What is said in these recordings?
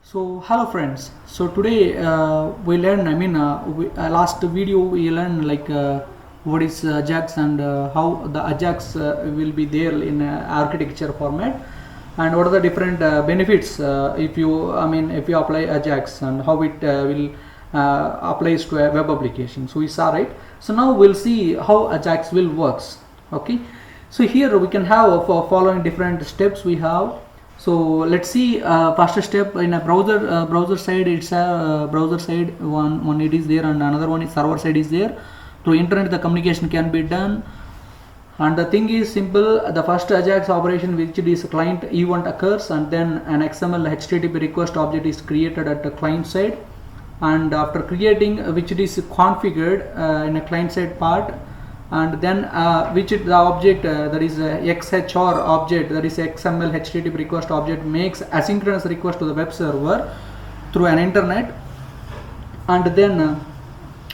So hello friends. So today we learn. Last video we learned what is AJAX and how the AJAX will be there in architecture format, and what are the different benefits if you apply AJAX and how it will applies to a web application. So we saw, right? So now we'll see how AJAX will works. Okay. So here we can have following different steps we have. So let's see first step in a browser side. It's a browser side one it is there, and another one is server side is there. Through internet the communication can be done, and the thing is simple. The first AJAX operation, which is client event, occurs, and then an XML HTTP request object is created at the client side, and after creating which it is configured in a client side part, and then which the object that is XHR object, that is XML HTTP request object, makes asynchronous request to the web server through an internet, and then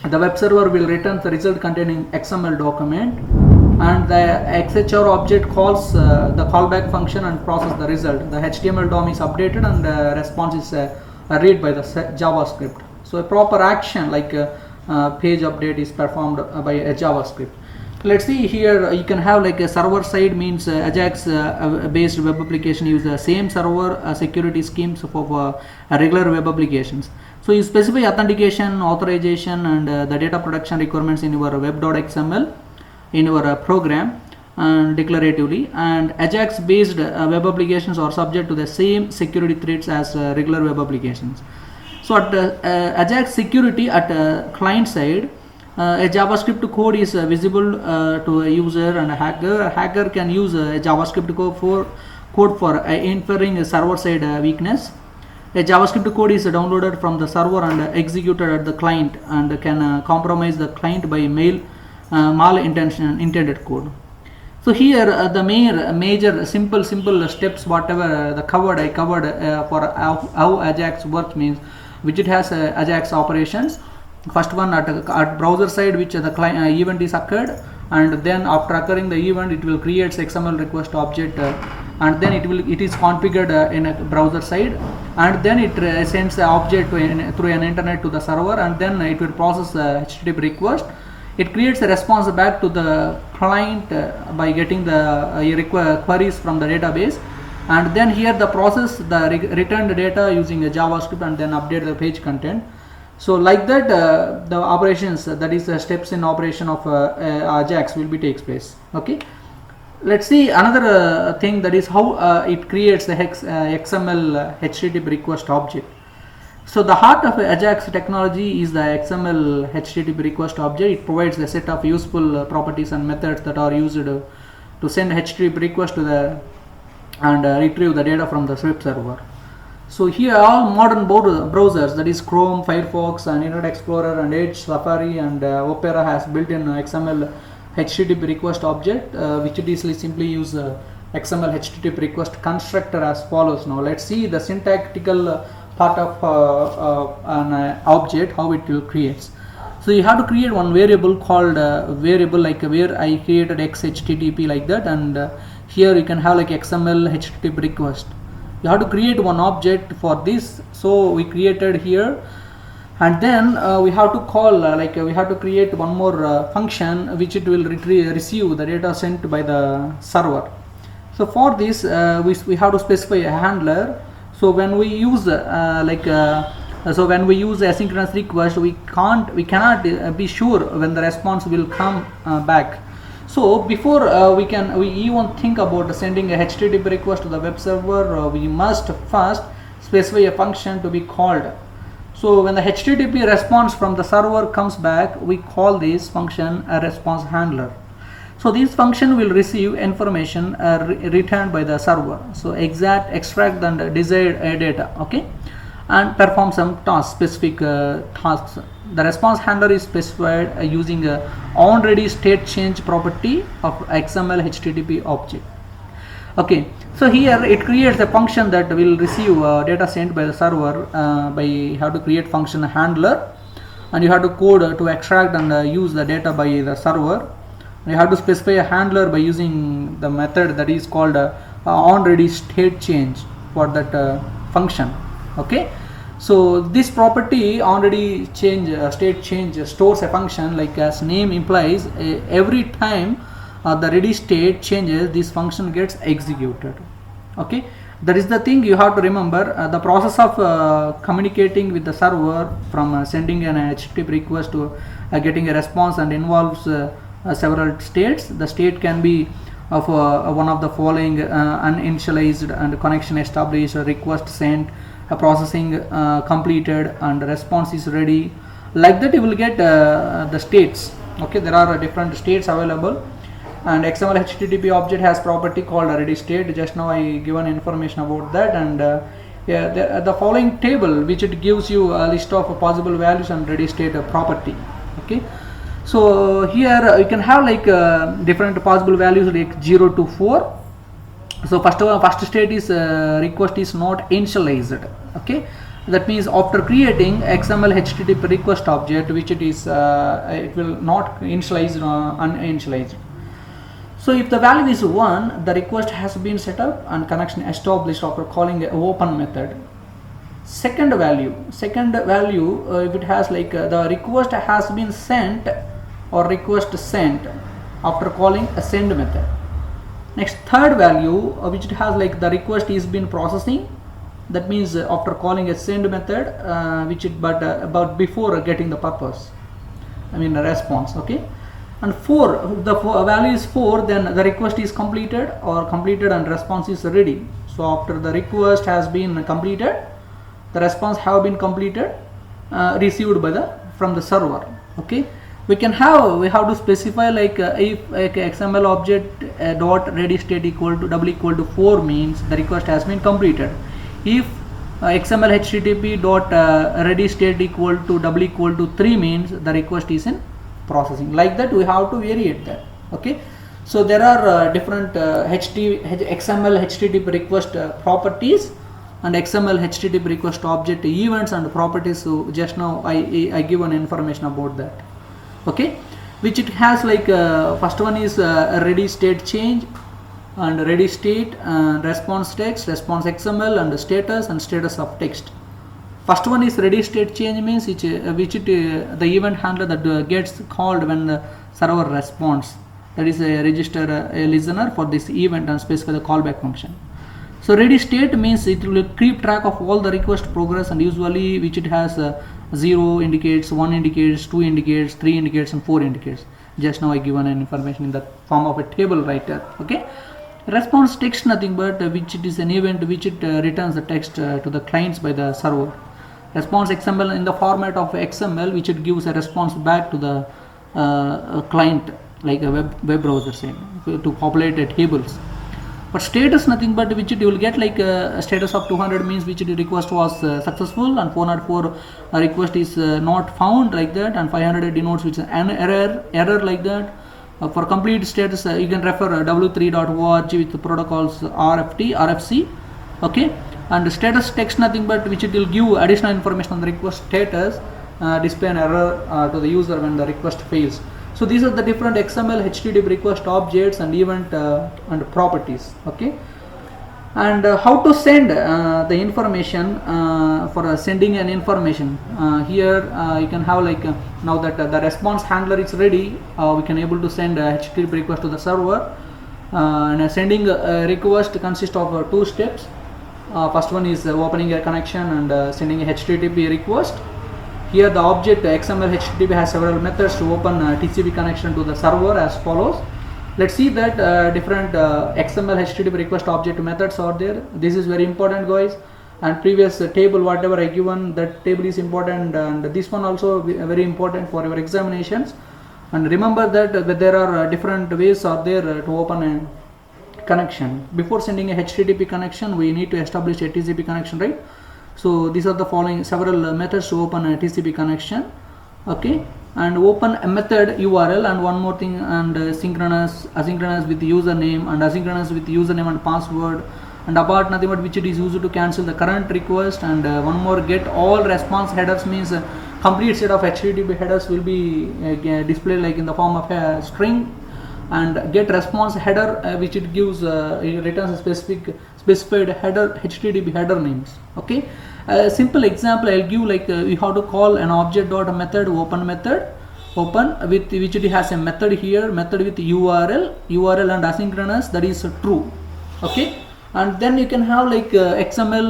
the web server will return the result containing XML document, and the XHR object calls the callback function and process the result. The HTML DOM is updated and the response is read by the JavaScript. So a proper action like page update is performed by a JavaScript. Let's see here. You can have like a server side, means AJAX based web application use the same server security schemes for regular web applications. So you specify authentication, authorization, and the data protection requirements in your web.xml in your program and declaratively, and AJAX based web applications are subject to the same security threats as regular web applications. So at AJAX security at client side, a JavaScript code is visible to a user and a hacker. A hacker can use a JavaScript code for inferring a server side weakness. A JavaScript code is downloaded from the server and executed at the client, and can compromise the client by intended code. So here the major simple steps whatever I covered for how AJAX works, means which it has AJAX operations. First one at browser side, which the client event is occurred, and then after occurring the event it will create XML request object, and then it is configured in a browser side, and then it sends the object through an internet to the server, and then it will process the HTTP request. It creates a response back to the client by getting the queries from the database, and then here the process the returned data using a JavaScript and then update the page content. So like that the operations, that is the steps in operation of AJAX will be takes place. Okay, let's see another thing, that is how it creates the XML HTTP request object. So the heart of AJAX technology is the XML HTTP request object. It provides a set of useful properties and methods that are used to send HTTP request to and retrieve the data from the web server. So here all modern browsers, that is Chrome, Firefox, and Internet Explorer, and Edge, Safari, and Opera has built-in XML HTTP request object, which it easily simply use XML HTTP request constructor as follows. Now let's see the syntactical part of an object, how it will creates. So you have to create one variable called variable, like where I created XHTTP like that, and here you can have like XML HTTP request. You have to create one object for this, so we created here, and then we have to call we have to create one more function which it will receive the data sent by the server. So for this we have to specify a handler. So when we use when we use asynchronous request, we cannot be sure when the response will come back. So before we even think about sending a HTTP request to the web server, we must first specify a function to be called. So when the HTTP response from the server comes back, we call this function a response handler. So this function will receive information returned by the server. So extract and desired data, okay, and perform some specific tasks. The response handler is specified using a onReady state change property of XML HTTP object. Okay, so here it creates a function that will receive data sent by the server. You have to create function handler, and you have to code to extract and use the data by the server. You have to specify a handler by using the method that is called onReady state change for that function. Okay, so this property already change state change stores a function, like as name implies, every time the ready state changes, this function gets executed. Okay, that is the thing you have to remember. The process of communicating with the server from sending an HTTP request to getting a response and involves several states. The state can be of one of the following: uninitialized and connection established, request sent, processing completed, and response is ready. Like that you will get the states. Okay, there are different states available, and XML HTTP object has property called ready state. Just now I given information about that, and yeah, the following table, which it gives you a list of possible values and ready state property. Okay, so here you can have like different possible values like 0 to 4. So first state is request is not initialized. Okay, that means after creating XML HTTP request object, which it is it will not initialize uninitialized. So if the value is 1, the request has been set up and connection established after calling a open method. Second value, if it has like the request has been sent or request sent after calling a send method. Next, third value, which it has like the request is been processing, that means after calling a send method, but before getting the purpose, I mean the response. Okay, and 4, the value is 4, then the request is completed and response is ready. So after the request has been completed, the response have been completed, received by from the server. Okay, we have to specify like if XML object dot ready state equal to 4 means the request has been completed. If XML HTTP dot ready state equal to 3 means the request is in processing. Like that we have to variate that. Okay, so there are different XML HTTP request properties and XML HTTP request object events and properties. So just now I give an information about that. Okay, which it has like first one is ready state change and ready state, response text, response XML, and status and status of text. First one is ready state change means the event handler that gets called when the server responds. That is a register a listener for this event and specify the callback function. So ready state means it will keep track of all the request progress, and usually which it has 0 indicates, 1 indicates, 2 indicates, 3 indicates, and 4 indicates. Just now I given an information in the form of a table right there. Okay, response text nothing but which it is an event which it returns the text to the clients by the server. Response XML in the format of XML, which it gives a response back to the client, like a web browser saying to populate tables. But status nothing but which it you will get like a status of 200 means which the request was successful, and 404 request is not found, like that, and 500 denotes which is an error like that. For complete status you can refer w3.org with the protocols RFC. Okay, and status text nothing but which it will give additional information on the request status, display an error to the user when the request fails. So these are the different XML HTTP request objects and event and properties. Okay, and how to send the information for sending an information. Here you can have like now that the response handler is ready, we can able to send a HTTP request to the server, and sending a request consists of 2 steps. First one is opening a connection and sending a HTTP request. Here the object XML HTTP has several methods to open TCP connection to the server as follows. Let's see that different XML HTTP request object methods are there. This is very important, guys, and previous table whatever I given, that table is important, and this one also very important for your examinations. And remember that there are different ways are there to open a connection. Before sending a HTTP connection, we need to establish a TCP connection, right? So these are the following several methods to open a TCP connection. Okay, and open a method URL, and one more thing, and asynchronous with username, and asynchronous with username and password, and apart nothing but which it is used to cancel the current request. And one more, get all response headers means complete set of HTTP headers will be displayed like in the form of a string. And get response header which it gives it returns a specific specified header HTTP header names. Okay, a simple example I'll give, like we have to call an object dot method open with which it has a method here, method with URL and asynchronous, that is true. Okay, and then you can have like XML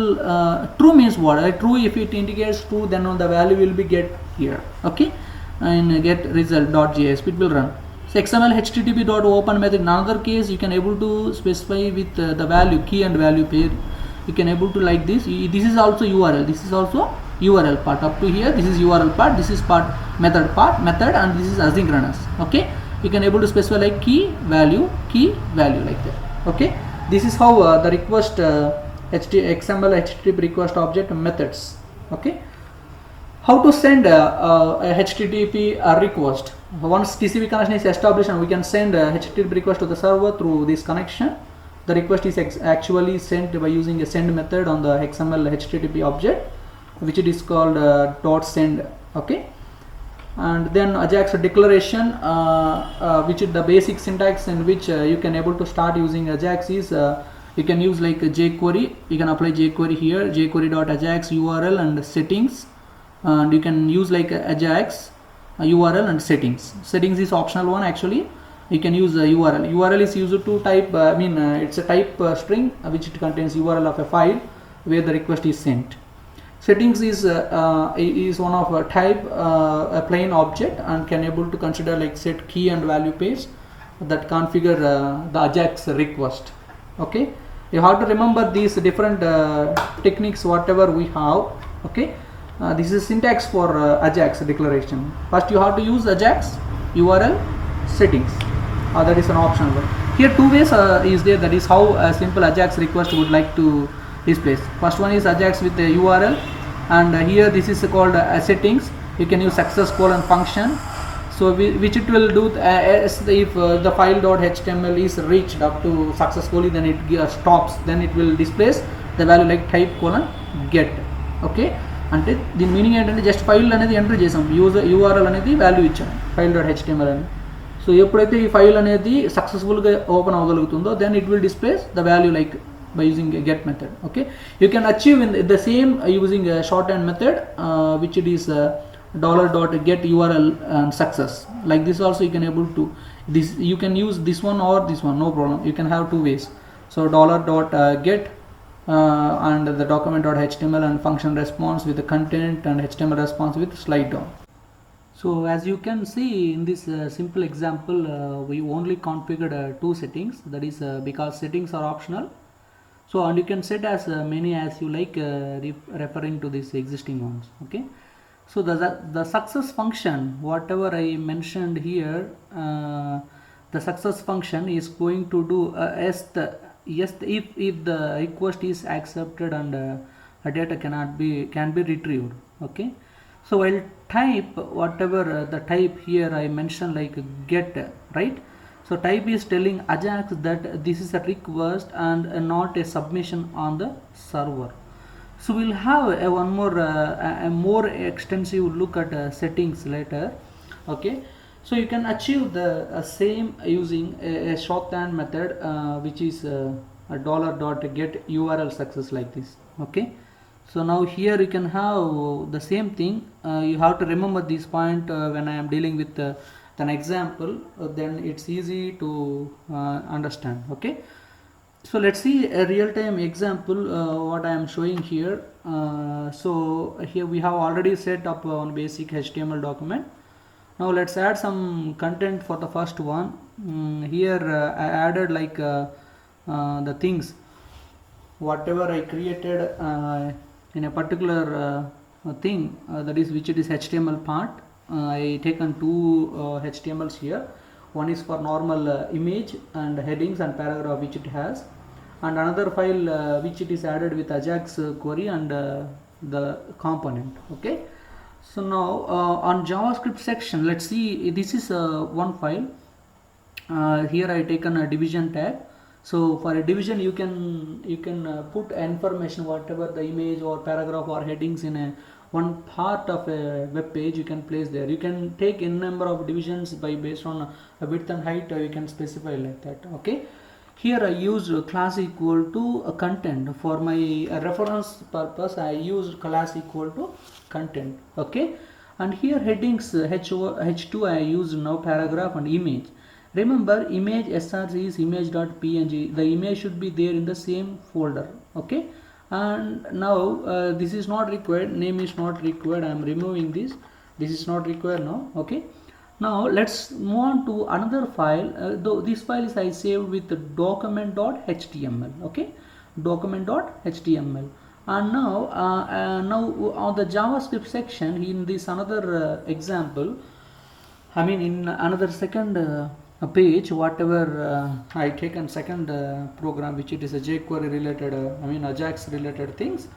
true means what? True, if it indicates true, then the value will be get here. Okay, and get result.jsp it will run. So XML HTTP dot open method, in another case you can able to specify with the value key and value pair. You can able to like this. This is also URL. This is also URL part. Up to here, this is URL part. This is part method, and this is asynchronous. Okay, you can able to specify like key value like that. Okay, this is how the request XML HTTP request object methods. Okay, how to send a HTTP request. Once TCP connection is established, and we can send a HTTP request to the server through this connection. The request is actually sent by using a send method on the XML HTTP object, which it is called dot send. Okay, and then AJAX declaration, which is the basic syntax in which you can able to start using AJAX is you can use like a jQuery. You can apply jQuery here, jQuery.ajax URL and settings, and you can use like AJAX URL and settings. Settings is optional one actually. You can use URL. URL is used to type, it's a type string which it contains URL of a file where the request is sent. Settings is one of a type, a plain object, and can able to consider like set key and value pairs that configure the AJAX request. Okay, you have to remember these different techniques whatever we have. Okay, this is syntax for AJAX declaration. First you have to use AJAX URL settings. That is an optional one. Here two ways is there, that is how a simple AJAX request would like to display. First one is AJAX with the URL, and here this is called settings. You can use success function. So which it will do if the file.html is reached up to successfully, then it stops, then it will displays the value like type get. Okay, అంటే దీని meaning ఏంటంటే just file అనేది enter చేసాం, URL అనేది value ఇచ్చాం file.html అని. So ఎప్పుడైతే ఈ ఫైల్ అనేది సక్సెస్ఫుల్గా ఓపెన్ అవ్వగలుగుతుందో then it will displays the value like by using a get method. Okay, you can achieve in the same using a shorthand method which it is $.get URL and success. Like this also you can able to you can use this one or this one, no problem. You can have two ways. So $.get and the document.html and function response with the content and HTML response with slide down. So as you can see in this simple example, we only configured two settings, that is because settings are optional. So and you can set as many as you like, referring to these existing ones. Okay, so the success function whatever I mentioned here, the success function is going to do if the request is accepted and data can be retrieved. Okay, so I'll type whatever the type here I mentioned like get, right? So type is telling AJAX that this is a request and not a submission on the server. So we'll have a more extensive look at settings later. Okay, so you can achieve the same using a shorthand method which is $.get URL success like this. Okay, so now here you can have the same thing. You have to remember this point when I am dealing with an example, then it's easy to understand. Okay, so let's see a real-time example what I am showing here. So here we have already set up one basic HTML document. Now let's add some content for the first one. Here I added like the things whatever I created in a particular thing, that is which it is HTML part. I taken two HTMLs here. One is for normal image and headings and paragraph which it has, and another file which it is added with AJAX query and the component. Okay, so now on JavaScript section, let's see, this is one file. Here I taken a division tag. So for a division you can put information whatever the image or paragraph or headings in a one part of a web page you can place there. You can take n number of divisions based on width and height, you can specify like that. Okay, Here I used class equal to content. For my reference purpose I used class equal to content. Okay, and here headings h2 I used now paragraph and image. Remember, image src is image.png. the image should be there in the same folder. Okay, and now this is not required, name is not required, I am removing this. This is not required now. Okay, now let's move on to another file. Though this file is I saved with the document.html. Okay, document.html. And now on the JavaScript section in this another example, I mean in another second page, whatever I taken second program, which it is a jQuery related, AJAX related things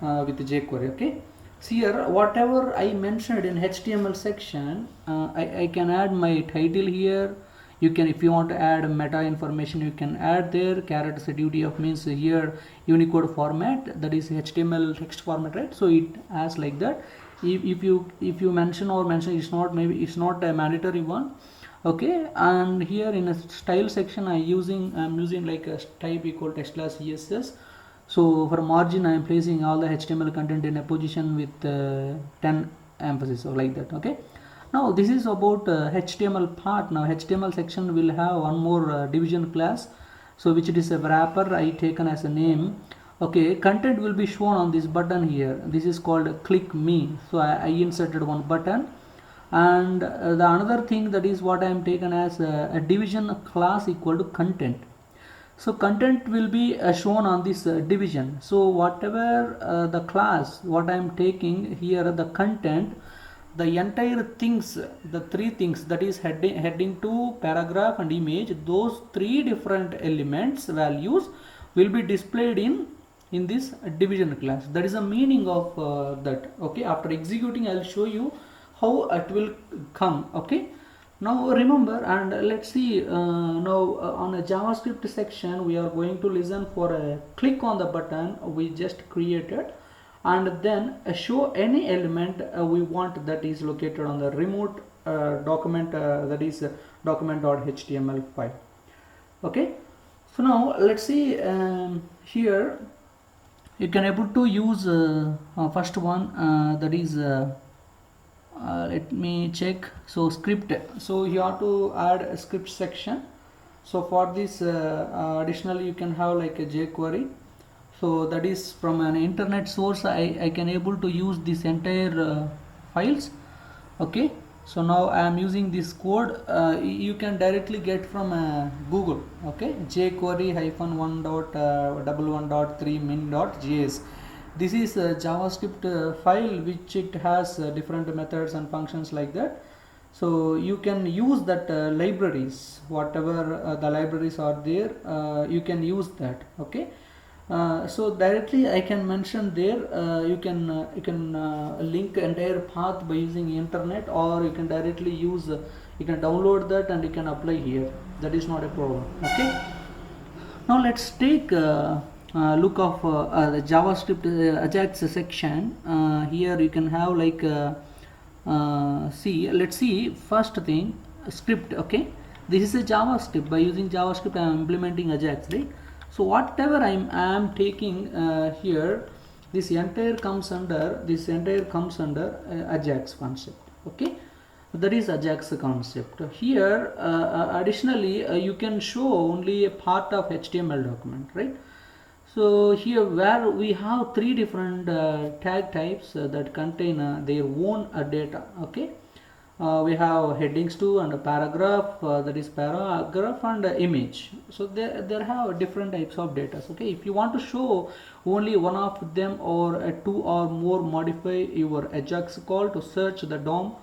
with jQuery. Okay, see here whatever I mentioned in HTML section, I can add my title here. You can, if you want to add meta information, you can add there. Characters duty of means here Unicode format, that is HTML text format, right? So it has like that. If you mention it's not, maybe it's not a mandatory one. Okay, and here in a style section I'm using like a type equal text class CSS. So for margin I am placing all the HTML content in a position with 10 emphasis, or like that. Okay, now this is about HTML part. Now HTML section will have one more division class, so which it is a wrapper I taken as a name. Okay, content will be shown on this button here. This is called click me. So I inserted one button. And the another thing, that is what I am taken as a division class equal to content. So content will be shown on this division. So whatever the class what I am taking here, the content, the entire things, the three things, that is heading to, paragraph and image, those three different elements values will be displayed in this division class. That is the meaning of that. Okay, after executing I'll show you how it will come. Okay, now remember, and let's see now on a JavaScript section we are going to listen for a click on the button we just created, and then show any element we want that is located on the remote document, that is document.html file. Okay, so now let's see here you can able to use first one, that is let me check. So script, so you have to add a script section. So for this additionally you can have like a jQuery. So that is from an internet source I can able to use this entire files. Okay, so now I am using this code. You can directly get from Google. Okay, jQuery -1.11.3 min.js. This is a JavaScript file which it has different methods and functions like that. So you can use that libraries, whatever the libraries are there, you can use that. Okay, so directly I can mention there. You can link entire path by using internet, or you can directly use you can download that and you can apply here. That is not a problem. Okay, now let's take look of the JavaScript AJAX section. Here you can have like see, let's see first thing, script. Okay, this is a JavaScript. By using JavaScript I am implementing AJAX, right? So whatever I am taking here, this entire comes under AJAX concept. Okay, that is AJAX concept. Here additionally you can show only a part of HTML document, right? So here where we have three different tag types that contain their own data. Okay, we have headings 2 and a paragraph, that is paragraph, and image. So there have different types of data. Okay, if you want to show only one of them or two or more, modify your AJAX call to search the DOM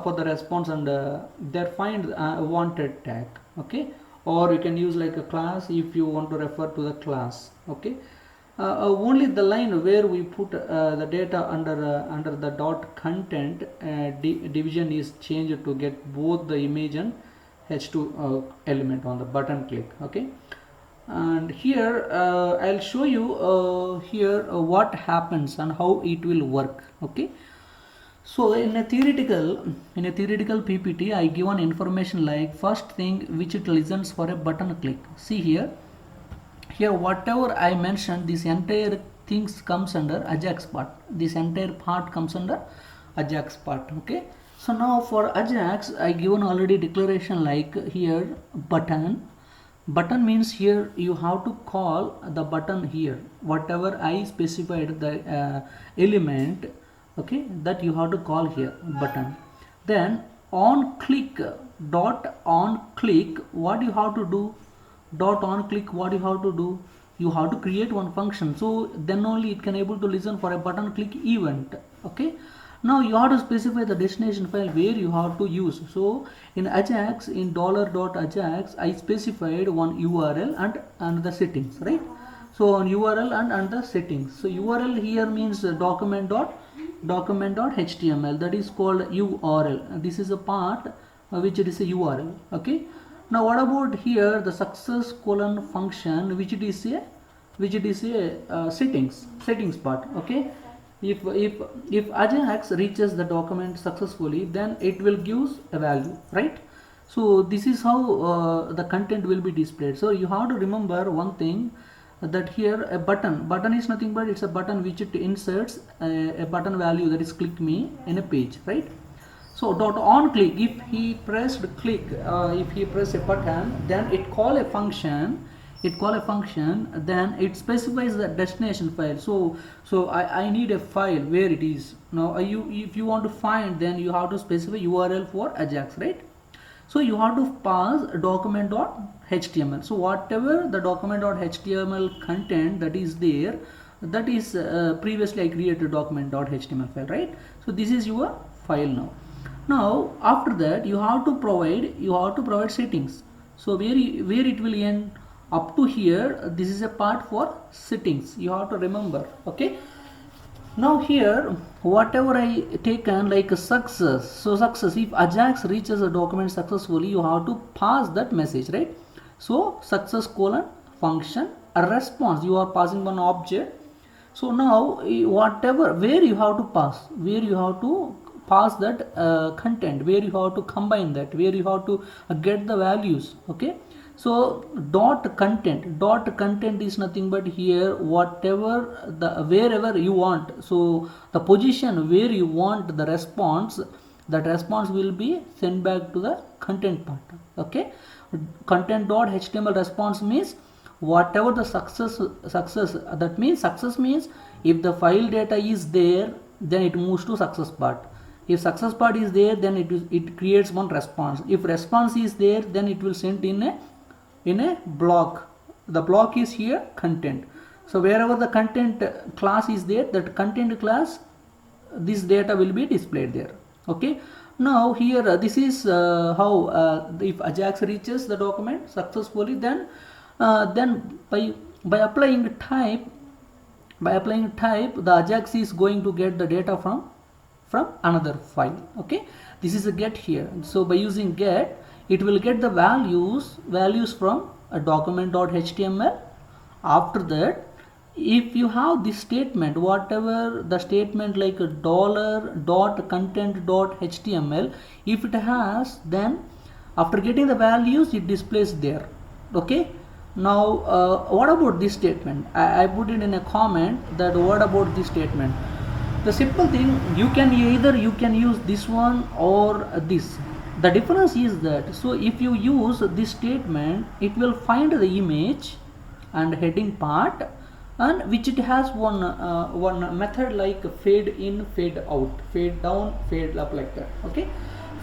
for the response and there find wanted tag. Okay, or you can use like a class if you want to refer to the class. Okay, only the line where we put the data under the dot content division is changed to get both the image and h2 element on the button click. Okay, and here I'll show you here what happens and how it will work. Okay, so in a theoretical PPT I given information like first thing which it listens for a button click. See here, here whatever I mentioned, this entire things comes under AJAX part. This entire part comes under AJAX part. Okay. So now for AJAX, I given already declaration like here button. Button means here you have to call the button here. Whatever I specified the element, okay, that you have to call here button. Then on click, dot on click, what you have to do? Dot on click, what you have to do? You have to create one function, so then only it can able to listen for a button click event. Okay. Now you have to specify the destination file where you have to use. So in AJAX, in $.AJAX, I specified one URL and the settings, right? So on URL and the settings. So URL here means document.html, that is called URL. This is a part which it is a URL. Okay. Now what about here the success colon function, which it is a settings part. Okay. If AJAX reaches the document successfully, then it will give a value, right? So this is how the content will be displayed. So you have to remember one thing, that here a button is nothing but it's a button which it inserts a button value, that is click me in a page, right? So dot on click, if he pressed click, if he press a button, then it call a function. Then it specifies the destination file. So I need a file where it is. Now if you want to find, then you have to specify URL for AJAX, right? So you have to pass document.html. So whatever the document.html content that is there, that is previously I created document.html file, right? So this is your file now. Now after that you have to provide settings. So where it will end up to here, this is a part for settings, you have to remember. Okay. Now here whatever I taken like a success. So success, if AJAX reaches a document successfully, you have to pass that message, right? So success colon function, a response, you are passing one object. So now whatever, where you have to pass that content, where you have to combine that, where you have to get the values. Okay. So dot content is nothing but here whatever wherever you want. So the position where you want the response, that response will be sent back to the content part. Okay. Content.html response means whatever the success, that means success means if the file data is there, then it moves to success part. If success part is there, then it creates one response. If response is there, then it will send in a block. The block is here content. So wherever the content class is there, that content class, this data will be displayed there. Okay. Now here this is how if AJAX reaches the document successfully, then by applying type, the AJAX is going to get the data from another file. Okay. This is a get here. So by using get, it will get the values from a document.html. After that, if you have this statement, whatever the statement like a $.content.html, if it has, then after getting the values, it displays there. Okay. Now what about this statement? I put it in a comment that what about this statement. The simple thing, you can use this one or this. The difference is that, so if you use this statement, it will find the image and heading part, and which it has one method like fade in, fade out, fade down, fade up, like that. Okay.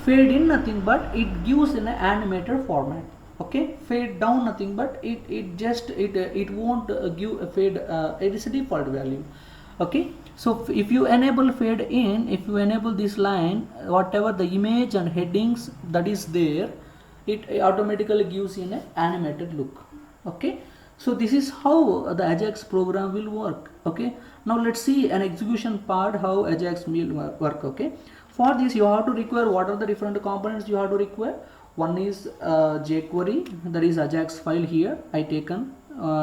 Fade in nothing but it gives in an animated format. Okay. Fade down nothing but it won't give a fade, it is a default value. Okay. So if you enable fade in, if you enable this line, whatever the image and headings that is there, it automatically gives in an animated look. Okay. So this is how the AJAX program will work. Okay. Now let's see an execution part, how AJAX will work. Okay. For this you have to require, what are the different components you have to require. One is jQuery, that is AJAX file here I taken.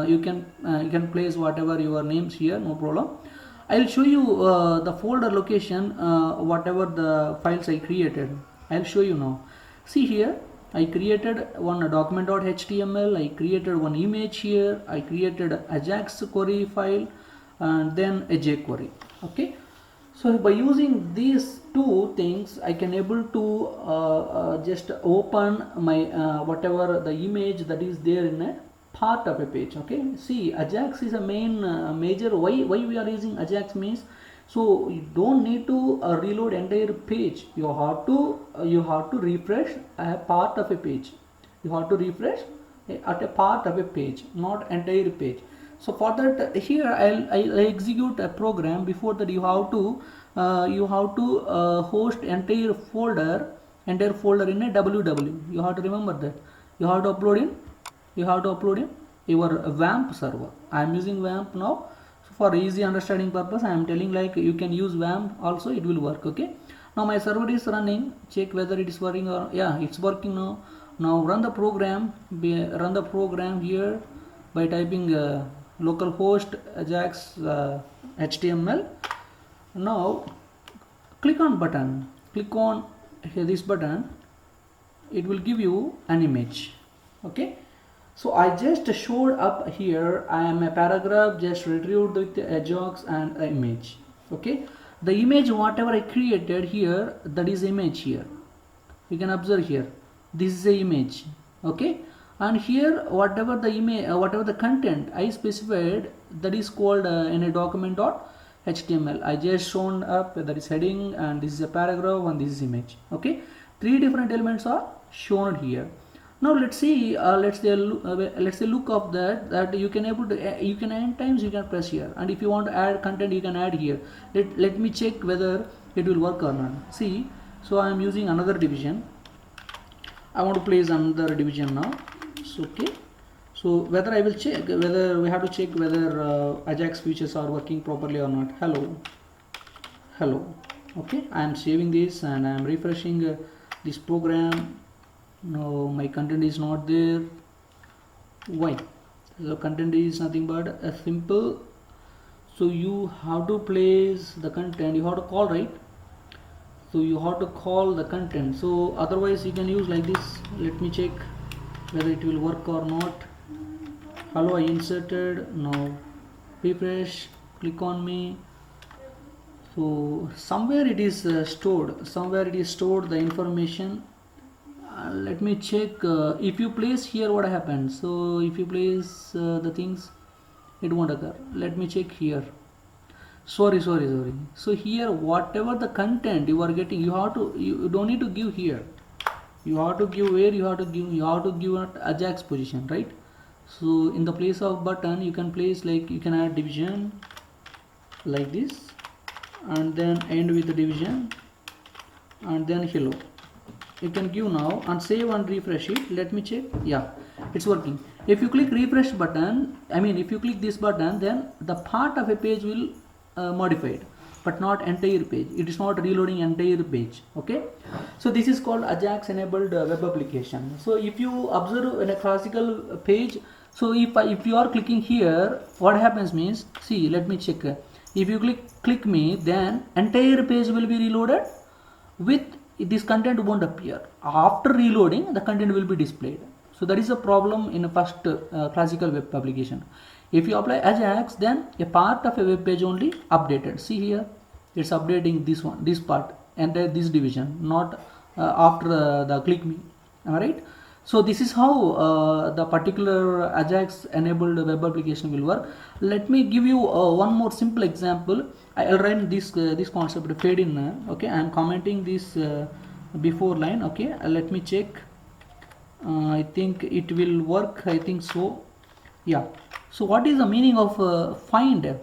You can place whatever your names here, no problem. I'll show you the folder location, whatever the files I created. I'll show you now. See here, I created one document.html, I created one image here, I created AJAX query file, and then a jQuery. Okay, so by using these two things, I can able to just open my whatever the image that is there in a part of a page. Okay, see, AJAX is a main major. Why we are using AJAX means, so you don't need to reload entire page. You have to refresh a part of a page. You have to refresh at a part of a page, not entire page. So for that, here I'll execute a program. Before that, you have to host entire folder in a www. You have to remember that. You have to upload in your WAMP server. I am using WAMP now. So for easy understanding purpose, I am telling like you can use WAMP also, it will work. Okay, now my server is running. Check whether it is working, or yeah, it's working now. Now run the program. Run the program here by typing localhost AJAX HTML. Now click on here this button. It will give you an image. Okay, so I just showed up here. I am a paragraph just retrieved with the AJAX and an image. Okay, the image whatever I created here, that is image here. You can observe here, this is a image. Okay, and here whatever the image, whatever the content I specified, that is called in a document.html. I just shown up, that is heading, and this is a paragraph, and this is image. Okay, three different elements are shown here. Now let's see, let's say look of that you can able to you can n times you can press here, and if you want to add content, you can add here. Let me check whether it will work or not. See, so I am using another division. I want to place another division now. So okay, so whether I will check whether we have to check whether AJAX features are working properly or not. Hello. Okay, I am saving this and I am refreshing this program. No, my content is not there. Why? The content is nothing but a simple. So you have to place the content. You have to call, right? So you have to call the content. So otherwise you can use like this. Let me check whether it will work or not. Hello, I inserted. Now refresh. Click on me. So somewhere it is stored. Somewhere it is stored the information. Let me check. If you place here, what happens? So if you place the things, it won't occur. Let me check here. Sorry. So here whatever the content you are getting, you don't need to give here. You have to give where you have to give at AJAX position, right? So in the place of button, you can place like, you can add division like this, and then end with the division, and then hello. You can give now and save and refresh it. Let me check. Yeah, it's working. If you click refresh button, if you click this button, then the part of a page will modified, but not entire page. It is not reloading entire page. Okay, so this is called AJAX enabled web application. So if you observe in a classical page, so if you are clicking here, what happens means, see, let me check. If you click me, then entire page will be reloaded with this content won't appear. After reloading, the content will be displayed. So that is a problem in a first classical web application. If you apply AJAX, then a part of a web page only updated. See here, it's updating this part and this division, not after the click me. Alright. So this is how the particular AJAX enabled web application will work. Let me give you one more simple example. I'll run this concept fade in. Okay, I am commenting this before line. Okay, let me check. I think it will work. I think so. Yeah. So what is the meaning of find?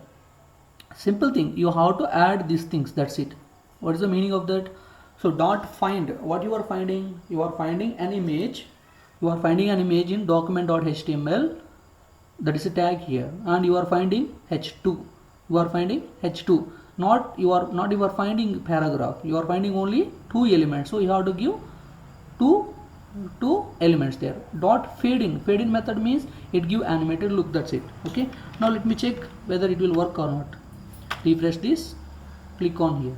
Simple thing. You have to add these things. That's it. What is the meaning of that? So dot find. What you are finding? You are finding an image. You are finding an image in document.html. That is a tag here, and you are finding h2. You are finding h2. You are finding paragraph. You are finding only two elements. So you have to give two elements there. Dot fade in method means it give animated look. That's it. Okay, now let me check whether it will work or not. Refresh this, click on here.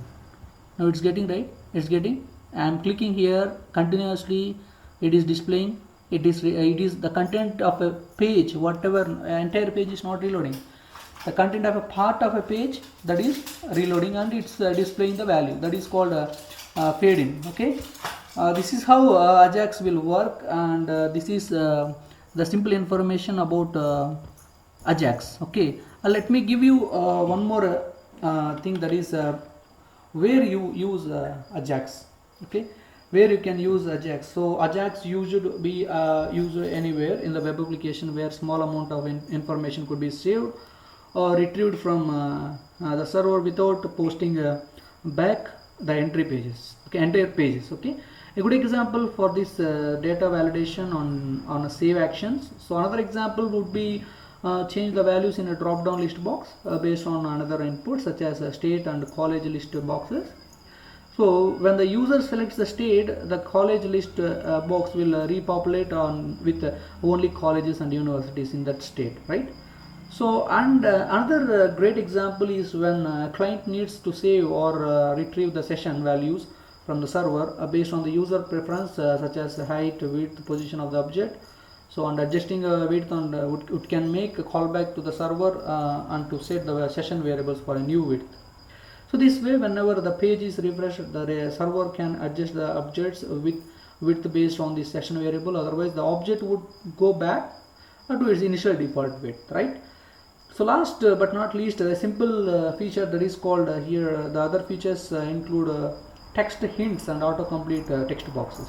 Now it's getting, right? It's getting. I am clicking here continuously, it is displaying, it is the content of a page, whatever entire page is not reloading, the content of a part of a page that is reloading, and it's displaying the value, that is called fade in. Okay, this is how AJAX will work, and this is the simple information about AJAX. Okay, let me give you one more thing, that is where you use AJAX. Okay, where you can use AJAX. So AJAX used be used anywhere in the web application where small amount of information could be saved or retrieved from the server without posting back the entry pages. Okay, entire pages. Okay, a good example for this data validation on save actions. So another example would be change the values in a drop down list box based on another input, such as state and college list boxes. So when the user selects the state, the college list box will repopulate with only colleges and universities in that state, right? So, and another great example is when a client needs to save or retrieve the session values from the server based on the user preference, such as height, width, position of the object. So, and adjusting width, and it can make a callback to the server and to set the session variables for a new width. So this way, whenever the page is refreshed, the server can adjust the objects with width based on the session variable. Otherwise, the object would go back to its initial default width, right? So last but not least, a simple feature that is called here, the other features include text hints and autocomplete text boxes.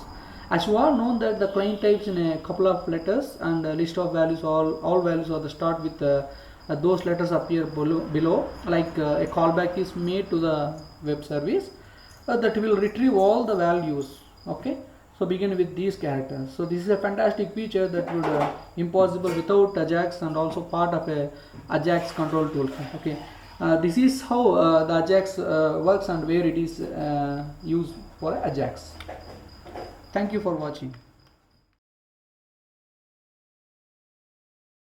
As you all know that the client types in a couple of letters, and a list of values, all values are the start with those letters appear below, like a callback is made to the web service that will retrieve all the values. Okay, so begin with these characters. So this is a fantastic feature that would impossible without AJAX, and also part of a AJAX control tool. Okay, this is how the AJAX works and where it is used for AJAX. Thank you for watching.